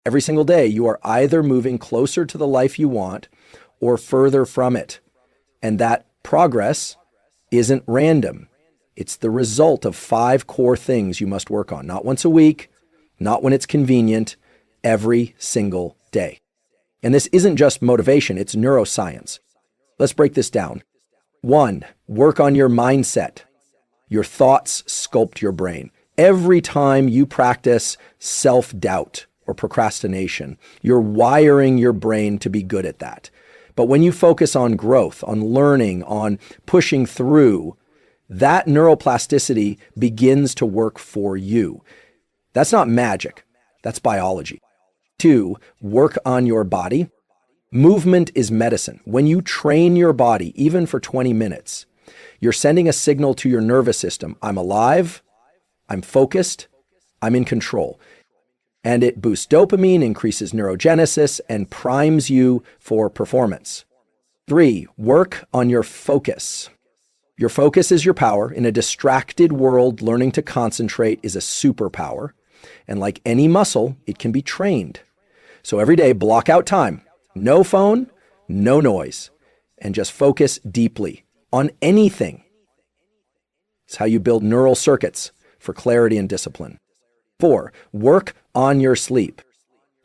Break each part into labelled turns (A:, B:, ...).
A: Every single day, you are either moving closer to the life you want or further from it. And that progress isn't random. It's the result of 5 core things you must work on, not once a week, not when it's convenient, every single day. And this isn't just motivation, it's neuroscience. Let's break this down. 1, work on your mindset. Your thoughts sculpt your brain. Every time you practice self-doubt or procrastination, you're wiring your brain to be good at that. But when you focus on growth, on learning, on pushing through, that neuroplasticity begins to work for you. That's not magic. That's biology. 2, work on your body. Movement is medicine. When you train your body, even for 20 minutes, you're sending a signal to your nervous system. I'm alive, I'm focused, I'm in control. And it boosts dopamine, increases neurogenesis, and primes you for performance. 3, work on your focus. Your focus is your power. In a distracted world, learning to concentrate is a superpower. And like any muscle, it can be trained. So every day, block out time. No phone, no noise, and just focus deeply on anything. It's how you build neural circuits for clarity and discipline. 4, work on your sleep.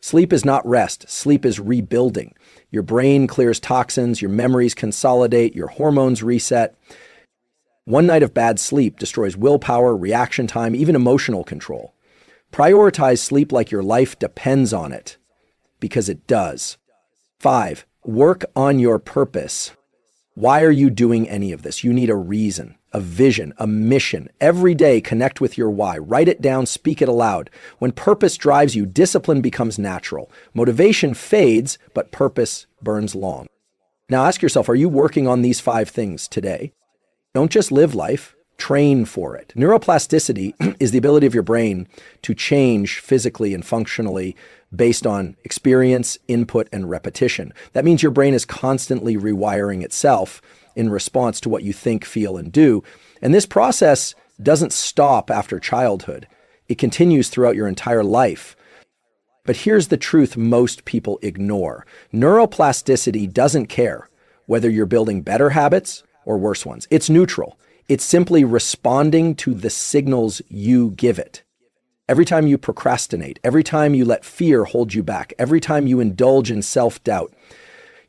A: Sleep is not rest. Sleep is rebuilding. Your brain clears toxins, your memories consolidate, your hormones reset. One night of bad sleep destroys willpower, reaction time, even emotional control. Prioritize sleep like your life depends on it, because it does. 5, work on your purpose. Why are you doing any of this? You need a reason, a vision, a mission. Every day, connect with your why. Write it down, speak it aloud. When purpose drives you, discipline becomes natural. Motivation fades, but purpose burns long. Now ask yourself, are you working on these 5 things today? Don't just live life, train for it. Neuroplasticity is the ability of your brain to change physically and functionally based on experience, input, and repetition. That means your brain is constantly rewiring itself in response to what you think, feel, and do. And this process doesn't stop after childhood. It continues throughout your entire life. But here's the truth most people ignore. Neuroplasticity doesn't care whether you're building better habits or worse ones. It's neutral. It's simply responding to the signals you give it. Every time you procrastinate, every time you let fear hold you back, every time you indulge in self-doubt,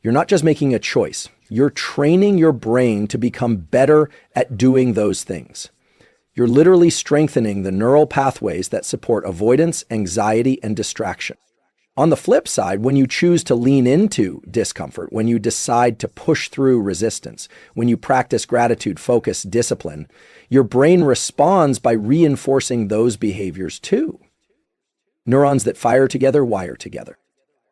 A: you're not just making a choice. You're training your brain to become better at doing those things. You're literally strengthening the neural pathways that support avoidance, anxiety, and distraction. On the flip side, when you choose to lean into discomfort, when you decide to push through resistance, when you practice gratitude, focus, discipline, your brain responds by reinforcing those behaviors too. Neurons that fire together wire together.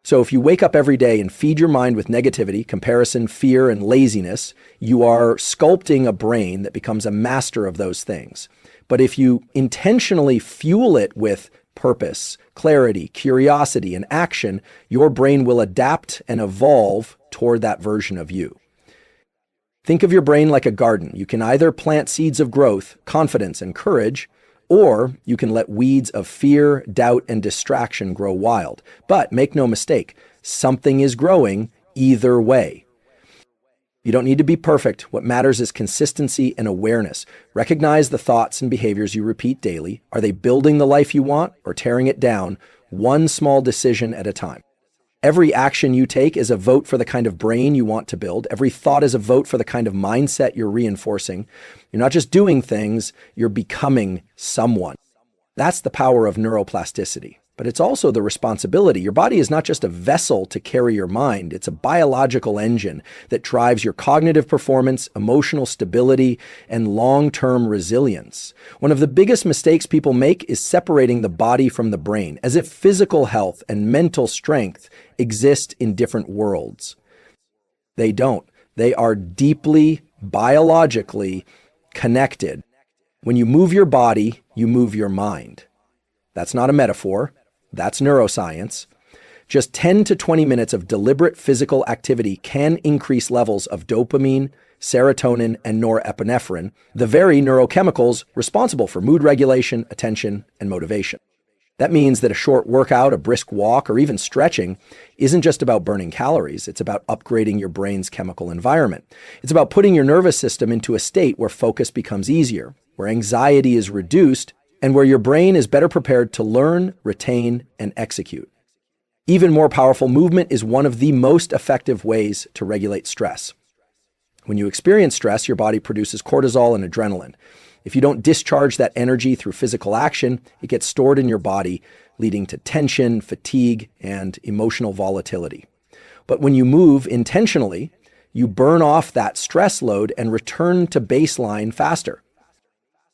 A: So if you wake up every day and feed your mind with negativity, comparison, fear, and laziness, you are sculpting a brain that becomes a master of those things. But if you intentionally fuel it with purpose, clarity, curiosity, and action, your brain will adapt and evolve toward that version of you. Think of your brain like a garden. You can either plant seeds of growth, confidence, and courage, or you can let weeds of fear, doubt, and distraction grow wild. But make no mistake, something is growing either way. You don't need to be perfect. What matters is consistency and awareness. Recognize the thoughts and behaviors you repeat daily. Are they building the life you want or tearing it down, one small decision at a time? Every action you take is a vote for the kind of brain you want to build. Every thought is a vote for the kind of mindset you're reinforcing. You're not just doing things, you're becoming someone. That's the power of neuroplasticity. But it's also the responsibility. Your body is not just a vessel to carry your mind. It's a biological engine that drives your cognitive performance, emotional stability, and long-term resilience. One of the biggest mistakes people make is separating the body from the brain, as if physical health and mental strength exist in different worlds. They don't. They are deeply biologically connected. When you move your body, you move your mind. That's not a metaphor. That's neuroscience. Just 10 to 20 minutes of deliberate physical activity can increase levels of dopamine, serotonin, and norepinephrine, the very neurochemicals responsible for mood regulation, attention, and motivation. That means that a short workout, a brisk walk, or even stretching isn't just about burning calories. It's about upgrading your brain's chemical environment. It's about putting your nervous system into a state where focus becomes easier, where anxiety is reduced, and where your brain is better prepared to learn, retain, and execute. Even more powerful, movement is one of the most effective ways to regulate stress. When you experience stress, your body produces cortisol and adrenaline. If you don't discharge that energy through physical action, it gets stored in your body, leading to tension, fatigue, and emotional volatility. But when you move intentionally, you burn off that stress load and return to baseline faster.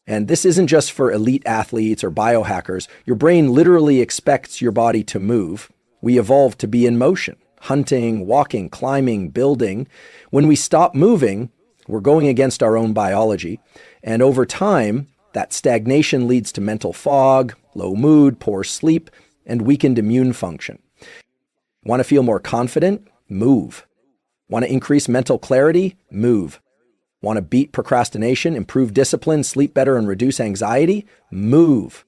A: And this isn't just for elite athletes or biohackers. Your brain literally expects your body to move. We evolved to be in motion, hunting, walking, climbing, building. When we stop moving, we're going against our own biology. And over time, that stagnation leads to mental fog, low mood, poor sleep, and weakened immune function. Want to feel more confident? Move. Want to increase mental clarity? Move. Want to beat procrastination, improve discipline, sleep better, and reduce anxiety? Move.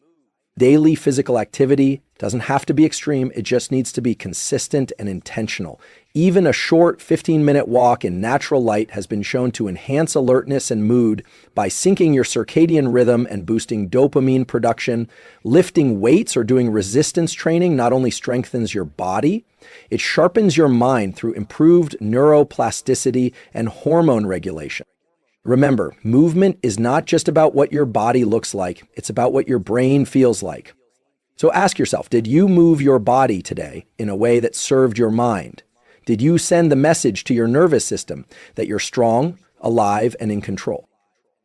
A: Daily physical activity doesn't have to be extreme. It just needs to be consistent and intentional. Even a short 15-minute walk in natural light has been shown to enhance alertness and mood by syncing your circadian rhythm and boosting dopamine production. Lifting weights or doing resistance training not only strengthens your body, it sharpens your mind through improved neuroplasticity and hormone regulation. Remember, movement is not just about what your body looks like, it's about what your brain feels like. So ask yourself, did you move your body today in a way that served your mind? Did you send the message to your nervous system that you're strong, alive, and in control?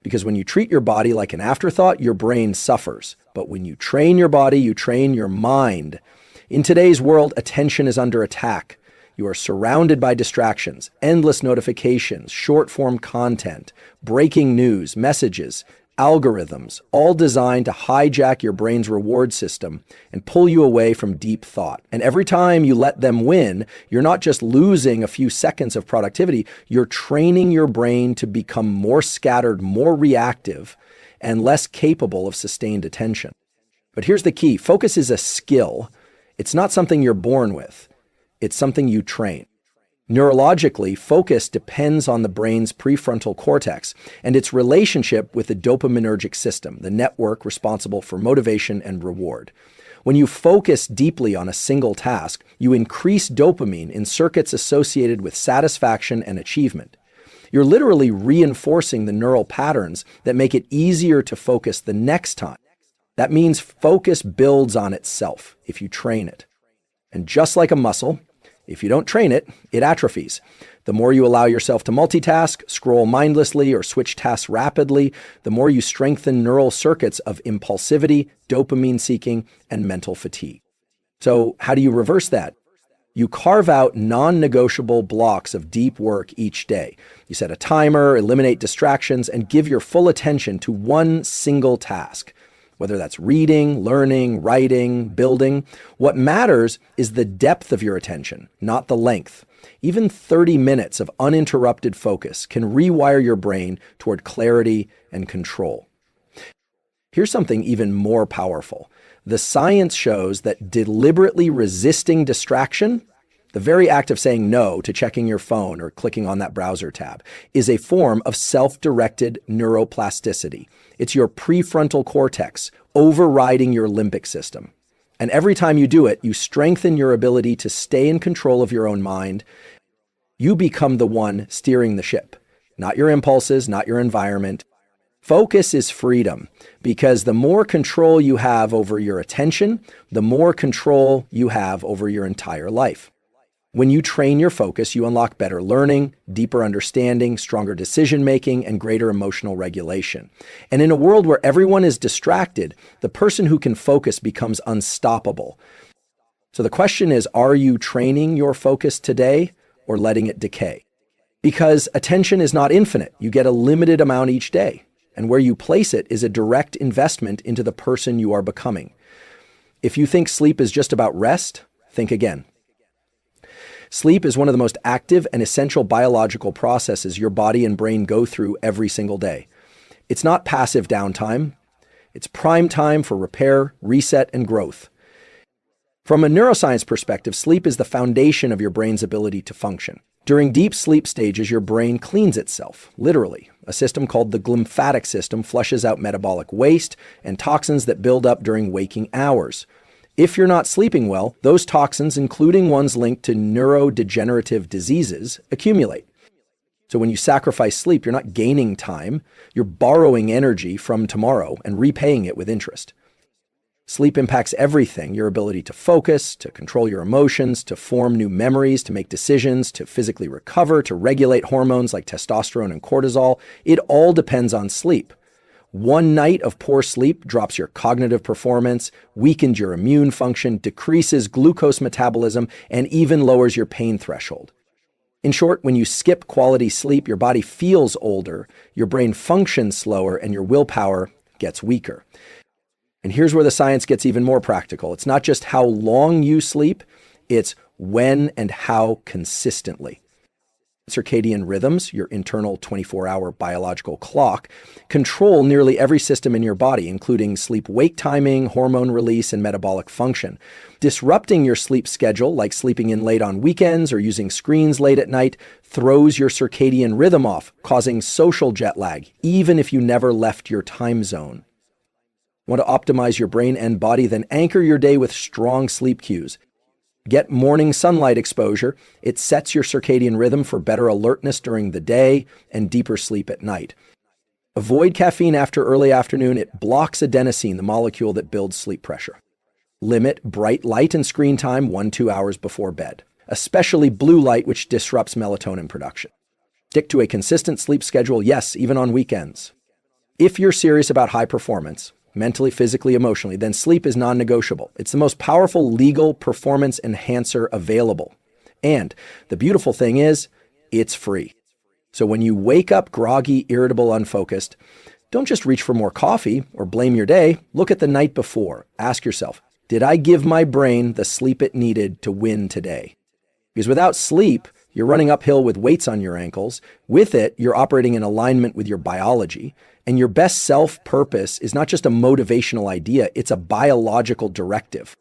A: Because when you treat your body like an afterthought, your brain suffers. But when you train your body, you train your mind. In today's world, attention is under attack. You are surrounded by distractions, endless notifications, short-form content, breaking news, messages, algorithms, all designed to hijack your brain's reward system and pull you away from deep thought. And every time you let them win, you're not just losing a few seconds of productivity, you're training your brain to become more scattered, more reactive, and less capable of sustained attention. But here's the key. Focus is a skill. It's not something you're born with. It's something you train. Neurologically, focus depends on the brain's prefrontal cortex and its relationship with the dopaminergic system, the network responsible for motivation and reward. When you focus deeply on a single task, you increase dopamine in circuits associated with satisfaction and achievement. You're literally reinforcing the neural patterns that make it easier to focus the next time. That means focus builds on itself if you train it. And just like a muscle, if you don't train it, it atrophies. The more you allow yourself to multitask, scroll mindlessly, or switch tasks rapidly, the more you strengthen neural circuits of impulsivity, dopamine seeking, and mental fatigue. So how do you reverse that? You carve out non-negotiable blocks of deep work each day. You set a timer, eliminate distractions, and give your full attention to one single task. Whether that's reading, learning, writing, building, what matters is the depth of your attention, not the length. Even 30 minutes of uninterrupted focus can rewire your brain toward clarity and control. Here's something even more powerful. The science shows that deliberately resisting distraction, the very act of saying no to checking your phone or clicking on that browser tab, is a form of self-directed neuroplasticity. It's your prefrontal cortex overriding your limbic system. And every time you do it, you strengthen your ability to stay in control of your own mind. You become the one steering the ship, not your impulses, not your environment. Focus is freedom, because the more control you have over your attention, the more control you have over your entire life. When you train your focus, you unlock better learning, deeper understanding, stronger decision-making, and greater emotional regulation. And in a world where everyone is distracted, the person who can focus becomes unstoppable. So the question is, are you training your focus today or letting it decay? Because attention is not infinite. You get a limited amount each day. And where you place it is a direct investment into the person you are becoming. If you think sleep is just about rest, think again. Sleep is one of the most active and essential biological processes your body and brain go through every single day. It's not passive downtime. It's prime time for repair, reset, and growth. From a neuroscience perspective, sleep is the foundation of your brain's ability to function. During deep sleep stages, your brain cleans itself, literally. A system called the glymphatic system flushes out metabolic waste and toxins that build up during waking hours. If you're not sleeping well, those toxins, including ones linked to neurodegenerative diseases, accumulate. So when you sacrifice sleep, you're not gaining time, you're borrowing energy from tomorrow and repaying it with interest. Sleep impacts everything: your ability to focus, to control your emotions, to form new memories, to make decisions, to physically recover, to regulate hormones like testosterone and cortisol. It all depends on sleep. One night of poor sleep drops your cognitive performance, weakens your immune function, decreases glucose metabolism, and even lowers your pain threshold. In short, when you skip quality sleep, your body feels older, your brain functions slower, and your willpower gets weaker. And here's where the science gets even more practical. It's not just how long you sleep, it's when and how consistently. Circadian rhythms, your internal 24-hour biological clock, control nearly every system in your body, including sleep-wake timing, hormone release, and metabolic function. Disrupting your sleep schedule, like sleeping in late on weekends or using screens late at night, throws your circadian rhythm off, causing social jet lag, even if you never left your time zone. Want to optimize your brain and body? Then anchor your day with strong sleep cues. Get morning sunlight exposure. It sets your circadian rhythm for better alertness during the day and deeper sleep at night. Avoid caffeine after early afternoon. It blocks adenosine, the molecule that builds sleep pressure. Limit bright light and screen time 1-2 hours before bed, especially blue light, which disrupts melatonin production. Stick to a consistent sleep schedule, yes, even on weekends. If you're serious about high performance, mentally, physically, emotionally, then sleep is non-negotiable. It's the most powerful legal performance enhancer available. And the beautiful thing is, it's free. So when you wake up groggy, irritable, unfocused, don't just reach for more coffee or blame your day. Look at the night before. Ask yourself, did I give my brain the sleep it needed to win today? Because without sleep, you're running uphill with weights on your ankles. With it, you're operating in alignment with your biology. And your best self-purpose is not just a motivational idea, it's a biological directive.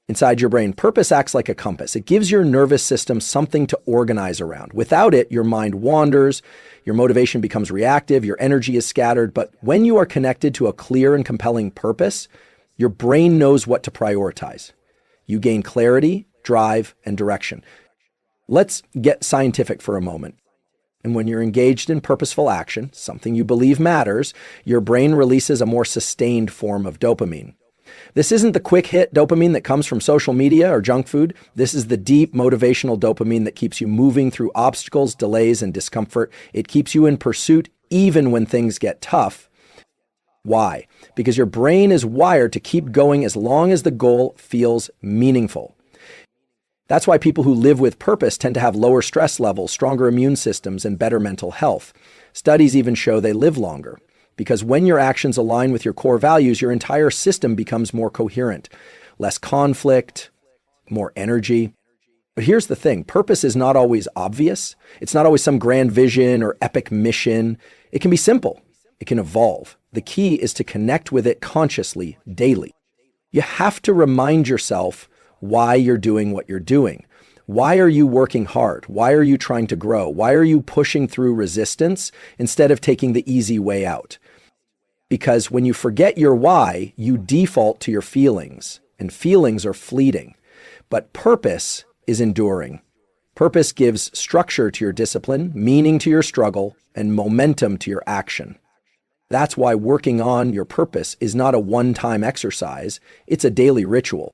A: Inside your brain, purpose acts like a compass. It gives your nervous system something to organize around. Without it, your mind wanders, your motivation becomes reactive, your energy is scattered. But when you are connected to a clear and compelling purpose, your brain knows what to prioritize. You gain clarity, drive, and direction. Let's get scientific for a moment. And when you're engaged in purposeful action, something you believe matters, your brain releases a more sustained form of dopamine. This isn't the quick hit dopamine that comes from social media or junk food. This is the deep motivational dopamine that keeps you moving through obstacles, delays, and discomfort. It keeps you in pursuit even when things get tough. Why? Because your brain is wired to keep going as long as the goal feels meaningful. That's why people who live with purpose tend to have lower stress levels, stronger immune systems, and better mental health. Studies even show they live longer, because when your actions align with your core values, your entire system becomes more coherent. Less conflict, more energy. But here's the thing, purpose is not always obvious. It's not always some grand vision or epic mission. It can be simple. It can evolve. The key is to connect with it consciously, daily. You have to remind yourself why you're doing what you're doing. Why are you working hard? Why are you trying to grow? Why are you pushing through resistance instead of taking the easy way out? Because when you forget your why, you default to your feelings, and feelings are fleeting. But purpose is enduring. Purpose gives structure to your discipline, meaning to your struggle, and momentum to your action. That's why working on your purpose is not a one-time exercise, it's a daily ritual.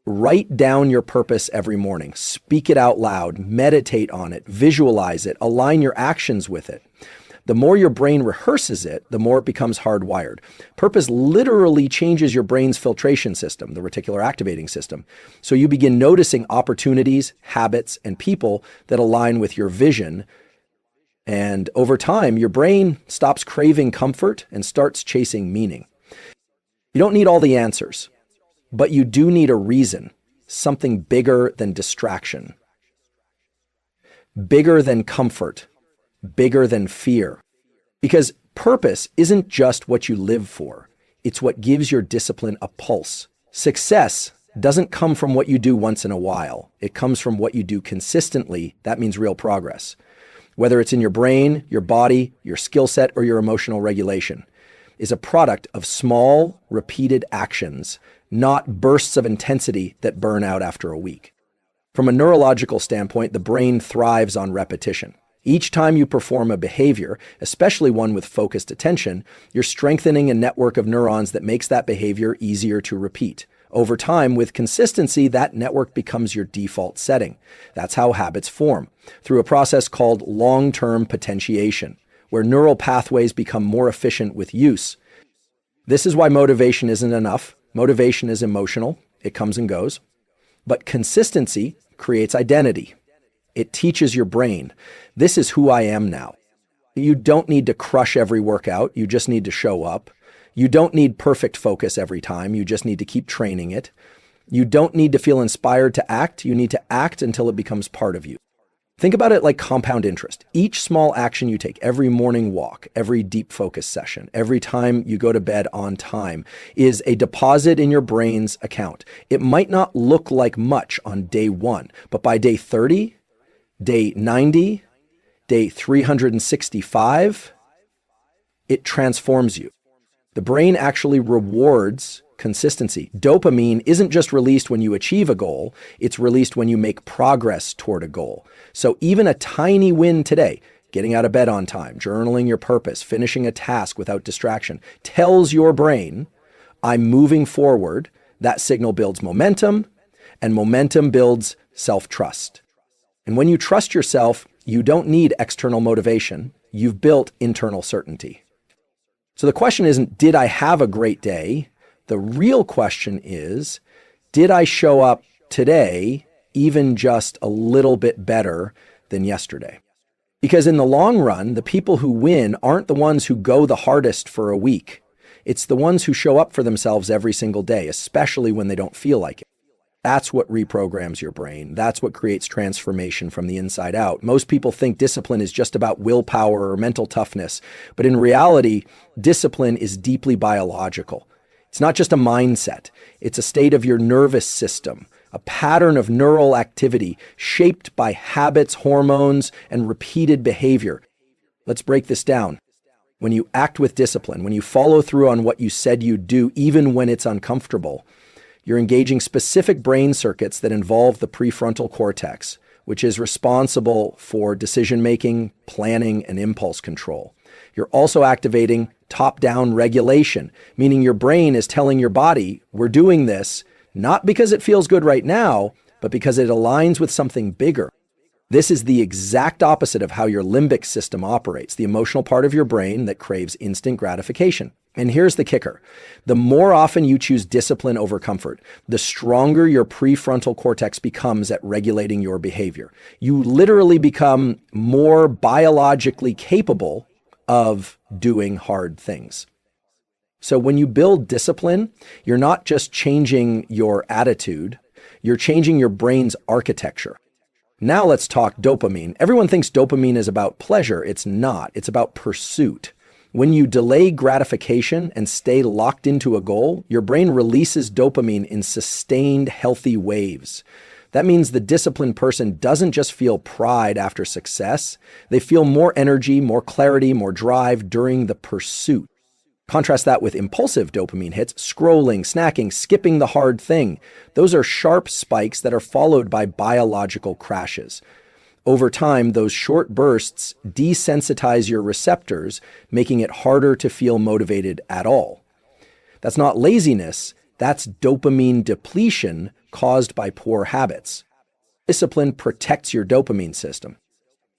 A: Write down your purpose every morning. Speak it out loud. Meditate on it. Visualize it. Align your actions with it. The more your brain rehearses it, the more it becomes hardwired. Purpose literally changes your brain's filtration system, the reticular activating system. So you begin noticing opportunities, habits, and people that align with your vision. And over time, your brain stops craving comfort and starts chasing meaning. You don't need all the answers. But you do need a reason, something bigger than distraction, bigger than comfort, bigger than fear. Because purpose isn't just what you live for, it's what gives your discipline a pulse. Success doesn't come from what you do once in a while. It comes from what you do consistently. That means real progress. Whether it's in your brain, your body, your skill set, or your emotional regulation, is a product of small, repeated actions, not bursts of intensity that burn out after a week. From a neurological standpoint, the brain thrives on repetition. Each time you perform a behavior, especially one with focused attention, you're strengthening a network of neurons that makes that behavior easier to repeat. Over time, with consistency, that network becomes your default setting. That's how habits form, through a process called long-term potentiation, where neural pathways become more efficient with use. This is why motivation isn't enough. Motivation is emotional. It comes and goes. But consistency creates identity. It teaches your brain, this is who I am now. You don't need to crush every workout. You just need to show up. You don't need perfect focus every time. You just need to keep training it. You don't need to feel inspired to act. You need to act until it becomes part of you. Think about it like compound interest. Each small action you take, every morning walk, every deep focus session, every time you go to bed on time, is a deposit in your brain's account. It might not look like much on day 1, but by day 30, day 90, day 365, it transforms you. The brain actually rewards consistency. Dopamine isn't just released when you achieve a goal, it's released when you make progress toward a goal. So even a tiny win today, getting out of bed on time, journaling your purpose, finishing a task without distraction, tells your brain, I'm moving forward. That signal builds momentum, and momentum builds self-trust. And when you trust yourself, you don't need external motivation. You've built internal certainty. So the question isn't, did I have a great day? The real question is, did I show up today even just a little bit better than yesterday? Because in the long run, the people who win aren't the ones who go the hardest for a week. It's the ones who show up for themselves every single day, especially when they don't feel like it. That's what reprograms your brain. That's what creates transformation from the inside out. Most people think discipline is just about willpower or mental toughness, but in reality, discipline is deeply biological. It's not just a mindset. It's a state of your nervous system, a pattern of neural activity shaped by habits, hormones, and repeated behavior. Let's break this down. When you act with discipline, when you follow through on what you said you'd do, even when it's uncomfortable, you're engaging specific brain circuits that involve the prefrontal cortex, which is responsible for decision-making, planning, and impulse control. You're also activating top-down regulation, meaning your brain is telling your body, we're doing this not because it feels good right now, but because it aligns with something bigger. This is the exact opposite of how your limbic system operates, the emotional part of your brain that craves instant gratification. And here's the kicker. The more often you choose discipline over comfort, the stronger your prefrontal cortex becomes at regulating your behavior. You literally become more biologically capable of doing hard things. So when you build discipline, you're not just changing your attitude, you're changing your brain's architecture. Now let's talk dopamine. Everyone thinks dopamine is about pleasure. It's not. It's about pursuit. When you delay gratification and stay locked into a goal, your brain releases dopamine in sustained, healthy waves. That means the disciplined person doesn't just feel pride after success. They feel more energy, more clarity, more drive during the pursuit. Contrast that with impulsive dopamine hits, scrolling, snacking, skipping the hard thing. Those are sharp spikes that are followed by biological crashes. Over time, those short bursts desensitize your receptors, making it harder to feel motivated at all. That's not laziness, that's dopamine depletion caused by poor habits. Discipline protects your dopamine system.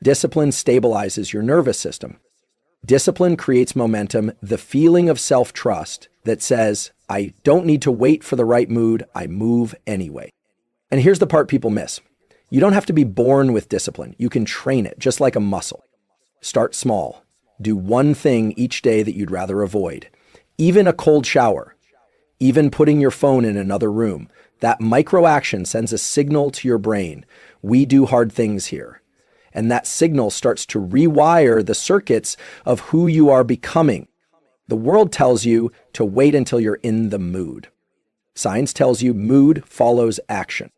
A: Discipline stabilizes your nervous system. Discipline creates momentum, the feeling of self-trust that says, I don't need to wait for the right mood, I move anyway. And here's the part people miss. You don't have to be born with discipline. You can train it, just like a muscle. Start small. Do one thing each day that you'd rather avoid. Even a cold shower. Even putting your phone in another room. That micro action sends a signal to your brain. We do hard things here. And that signal starts to rewire the circuits of who you are becoming. The world tells you to wait until you're in the mood. Science tells you mood follows action.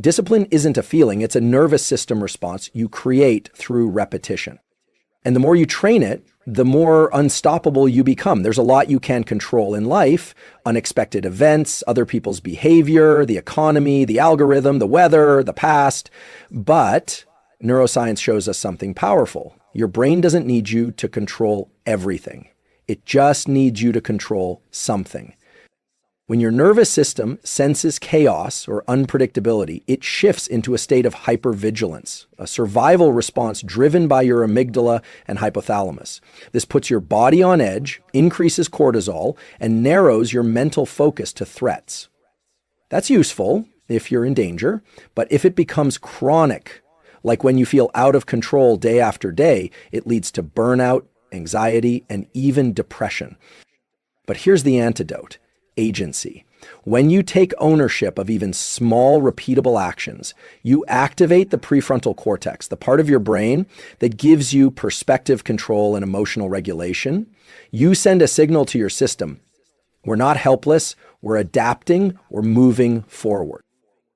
A: Discipline isn't a feeling, it's a nervous system response you create through repetition. And the more you train it, the more unstoppable you become. There's a lot you can control in life: unexpected events, other people's behavior, the economy, the algorithm, the weather, the past. But neuroscience shows us something powerful. Your brain doesn't need you to control everything. It just needs you to control something. When your nervous system senses chaos or unpredictability, it shifts into a state of hypervigilance, a survival response driven by your amygdala and hypothalamus. This puts your body on edge, increases cortisol, and narrows your mental focus to threats. That's useful if you're in danger, but if it becomes chronic, like when you feel out of control day after day, it leads to burnout, anxiety, and even depression. But here's the antidote: agency. When you take ownership of even small, repeatable actions, you activate the prefrontal cortex, the part of your brain that gives you perspective control and emotional regulation. You send a signal to your system: we're not helpless, we're adapting, we're moving forward.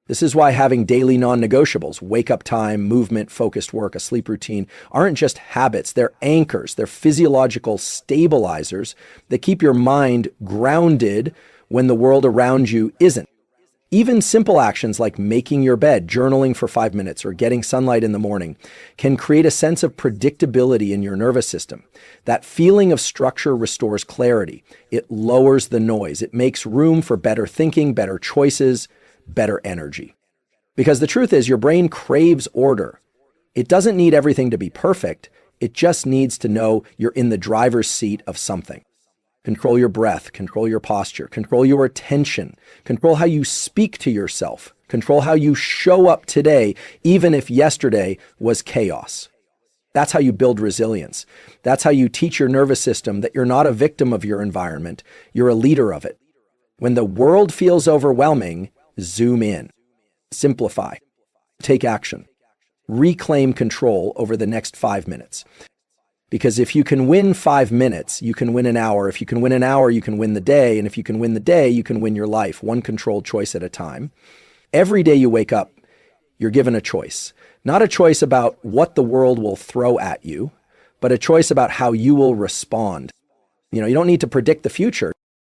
A: This is why having daily non-negotiables, wake-up time, movement, focused work, a sleep routine, aren't just habits, they're anchors, they're physiological stabilizers that keep your mind grounded when the world around you isn't. Even simple actions like making your bed, journaling for 5 minutes, or getting sunlight in the morning can create a sense of predictability in your nervous system. That feeling of structure restores clarity. It lowers the noise. It makes room for better thinking, better choices, better energy. Because the truth is, your brain craves order. It doesn't need everything to be perfect. It just needs to know you're in the driver's seat of something. Control your breath, control your posture, control your attention, control how you speak to yourself, control how you show up today, even if yesterday was chaos. That's how you build resilience. That's how you teach your nervous system that you're not a victim of your environment, you're a leader of it. When the world feels overwhelming, zoom in, simplify, take action, reclaim control over the next 5 minutes. Because if you can win 5 minutes, you can win an hour. If you can win an hour, you can win the day. And if you can win the day, you can win your life, one controlled choice at a time. Every day you wake up, you're given a choice. Not a choice about what the world will throw at you, but a choice about how you will respond. You don't need to predict the future.